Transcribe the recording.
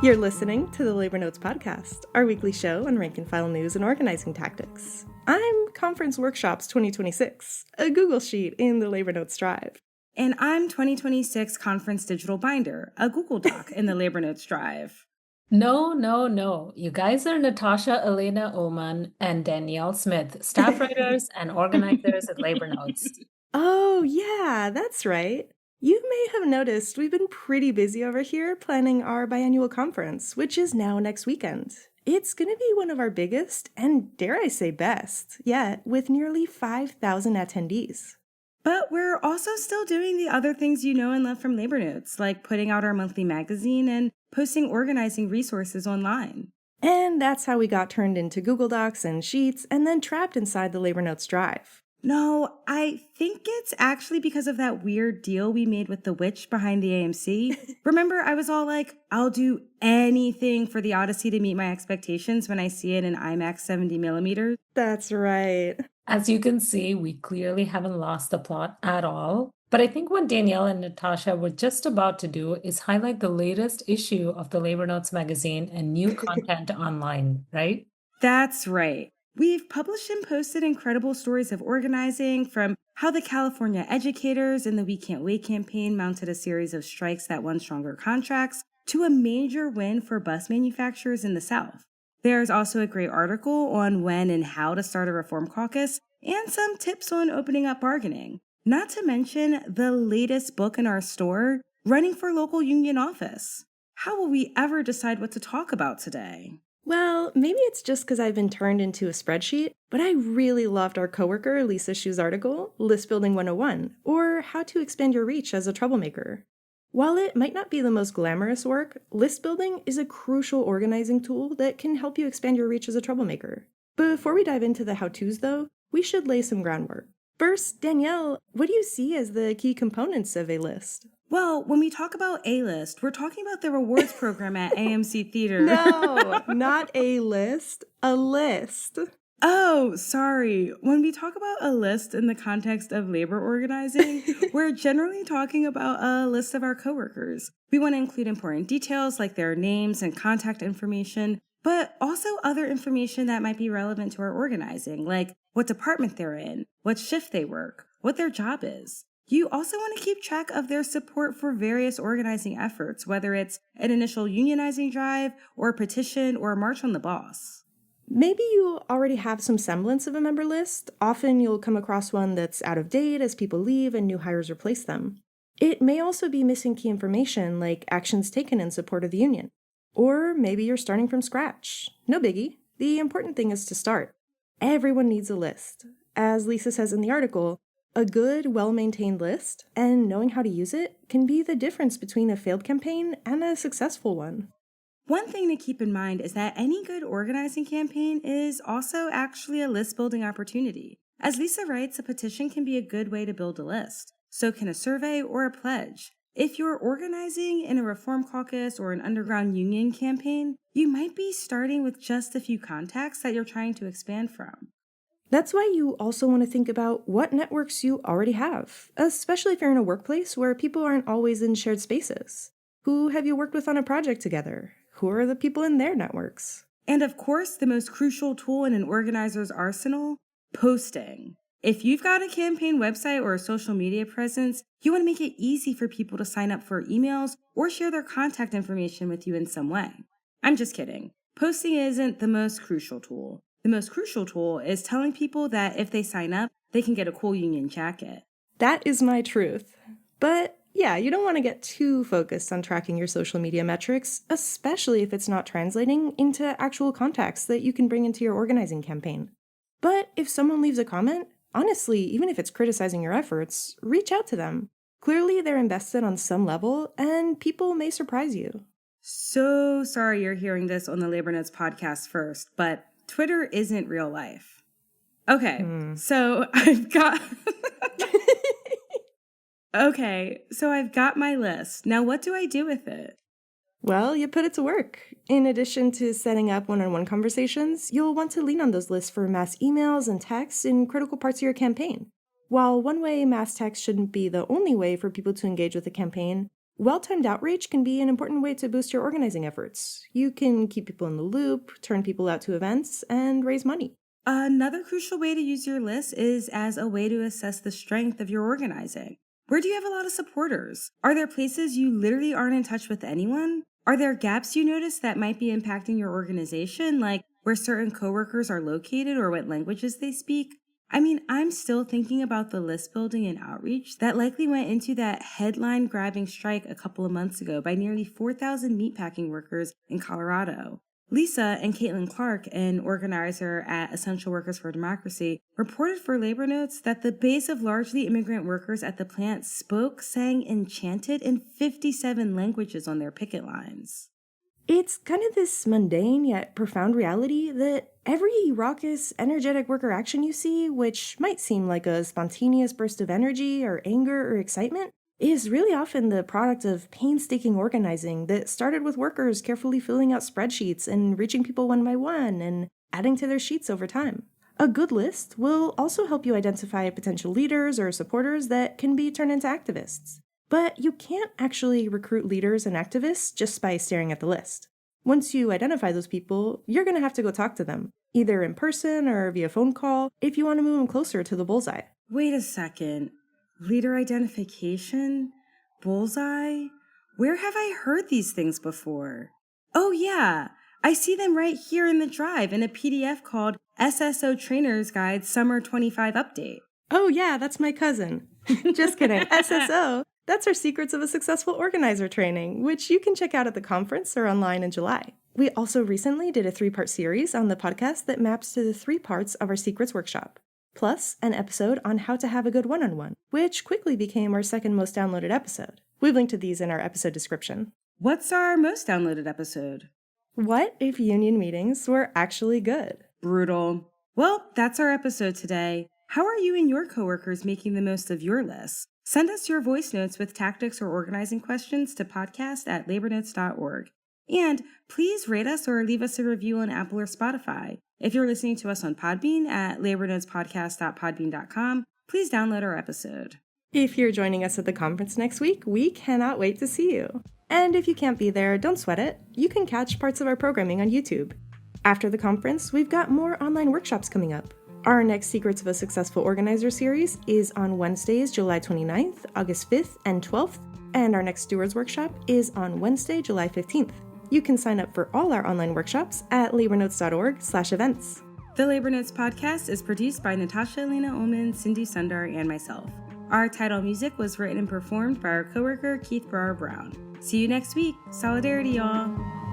You're listening to the Labor Notes Podcast, our weekly show on rank and file news and organizing tactics. I'm Conference Workshops 2026, a Google Sheet in the Labor Notes Drive. And I'm 2026 Conference Digital Binder, a Google Doc in the Labor Notes Drive. No. You guys are Natasha Elena Oman and Danielle Smith, staff writers and organizers at Labor Notes. Oh, yeah, that's right. You may have noticed we've been pretty busy over here planning our biannual conference, which is now next weekend. It's going to be one of our biggest, and dare I say best, yet, with nearly 5,000 attendees. But we're also still doing the other things you know and love from Labor Notes, like putting out our monthly magazine and posting organizing resources online. And that's how we got turned into Google Docs and Sheets and then trapped inside the Labor Notes Drive. No, I think it's actually because of that weird deal we made with the witch behind the AMC. Remember, I was all like, I'll do anything for the Odyssey to meet my expectations when I see it in IMAX 70mm. That's right. As you can see, we clearly haven't lost the plot at all. But I think what Danielle and Natasha were just about to do is highlight the latest issue of the Labor Notes magazine and new content online, right? That's right. We've published and posted incredible stories of organizing, from how the California educators in the We Can't Wait campaign mounted a series of strikes that won stronger contracts, to a major win for bus manufacturers in the South. There's also a great article on when and how to start a reform caucus, and some tips on opening up bargaining. Not to mention the latest book in our store, Running for Local Union Office. How will we ever decide what to talk about today? Well, maybe it's just because I've been turned into a spreadsheet, but I really loved our coworker Lisa Shu's article, List Building 101, or How to Expand Your Reach as a Troublemaker. While it might not be the most glamorous work, list building is a crucial organizing tool that can help you expand your reach as a troublemaker. Before we dive into the how-tos, though, we should lay some groundwork. First, Danielle, what do you see as the key components of a list? Well, when we talk about A-List, we're talking about the rewards program at AMC Theater. No, not a list, a list. Oh, sorry. When we talk about a list in the context of labor organizing, we're generally talking about a list of our coworkers. We want to include important details like their names and contact information, but also other information that might be relevant to our organizing, like what department they're in, what shift they work, what their job is. You also want to keep track of their support for various organizing efforts, whether it's an initial unionizing drive or a petition or a march on the boss. Maybe you already have some semblance of a member list. Often you'll come across one that's out of date as people leave and new hires replace them. It may also be missing key information like actions taken in support of the union. Or maybe you're starting from scratch. No biggie. The important thing is to start. Everyone needs a list. As Lisa says in the article, a good, well-maintained list and knowing how to use it can be the difference between a failed campaign and a successful one. One thing to keep in mind is that any good organizing campaign is also actually a list-building opportunity. As Lisa writes, a petition can be a good way to build a list. So can a survey or a pledge. If you're organizing in a reform caucus or an underground union campaign, you might be starting with just a few contacts that you're trying to expand from. That's why you also want to think about what networks you already have, especially if you're in a workplace where people aren't always in shared spaces. Who have you worked with on a project together? Who are the people in their networks? And of course, the most crucial tool in an organizer's arsenal, posting. If you've got a campaign website or a social media presence, you want to make it easy for people to sign up for emails or share their contact information with you in some way. I'm just kidding. Posting isn't the most crucial tool. The most crucial tool is telling people that if they sign up, they can get a cool union jacket. That is my truth. But yeah, you don't want to get too focused on tracking your social media metrics, especially if it's not translating into actual contacts that you can bring into your organizing campaign. But if someone leaves a comment, honestly, even if it's criticizing your efforts, reach out to them. Clearly, they're invested on some level, and people may surprise you. So sorry you're hearing this on the Labor Notes podcast first, but Twitter isn't real life. Okay, so I've got... I've got my list. Now what do I do with it? Well, you put it to work. In addition to setting up one-on-one conversations, you'll want to lean on those lists for mass emails and texts in critical parts of your campaign. While one-way mass text shouldn't be the only way for people to engage with a campaign, Well-timed outreach can be an important way to boost your organizing efforts. You can keep people in the loop, turn people out to events, and raise money. Another crucial way to use your list is as a way to assess the strength of your organizing. Where do you have a lot of supporters? Are there places you literally aren't in touch with anyone? Are there gaps you notice that might be impacting your organization, like where certain coworkers are located or what languages they speak? I'm still thinking about the list building and outreach that likely went into that headline grabbing strike a couple of months ago by nearly 4,000 meatpacking workers in Colorado. Lisa and Caitlin Clark, an organizer at Essential Workers for Democracy, reported for Labor Notes that the base of largely immigrant workers at the plant spoke, sang, and chanted in 57 languages on their picket lines. It's kind of this mundane yet profound reality that every raucous, energetic worker action you see, which might seem like a spontaneous burst of energy or anger or excitement, is really often the product of painstaking organizing that started with workers carefully filling out spreadsheets and reaching people one by one and adding to their sheets over time. A good list will also help you identify potential leaders or supporters that can be turned into activists. But you can't actually recruit leaders and activists just by staring at the list. Once you identify those people, you're going to have to go talk to them, either in person or via phone call, if you want to move them closer to the bullseye. Wait a second. Leader identification? Bullseye? Where have I heard these things before? Oh yeah, I see them right here in the drive in a PDF called SSO Trainer's Guide Summer 25 Update. Oh yeah, that's my cousin. Just kidding. SSO, that's our Secrets of a Successful Organizer training, which you can check out at the conference or online in July. We also recently did a 3-part series on the podcast that maps to the 3 parts of our Secrets workshop, plus an episode on how to have a good one-on-one, which quickly became our second most downloaded episode. We've linked to these in our episode description. What's our most downloaded episode? What if union meetings were actually good? Brutal. Well, that's our episode today. How are you and your coworkers making the most of your lists? Send us your voice notes with tactics or organizing questions to podcast@labornotes.org. And please rate us or leave us a review on Apple or Spotify. If you're listening to us on Podbean at labornotespodcast.podbean.com, please download our episode. If you're joining us at the conference next week, we cannot wait to see you. And if you can't be there, don't sweat it. You can catch parts of our programming on YouTube. After the conference, we've got more online workshops coming up. Our next Secrets of a Successful Organizer series is on Wednesdays, July 29th, August 5th, and 12th, and our next Stewards Workshop is on Wednesday, July 15th. You can sign up for all our online workshops at labornotes.org/events. The Labor Notes podcast is produced by Natasha Elena Ullman, Cindy Sundar, and myself. Our title music was written and performed by our coworker Keith Brower Brown. See you next week. Solidarity, y'all.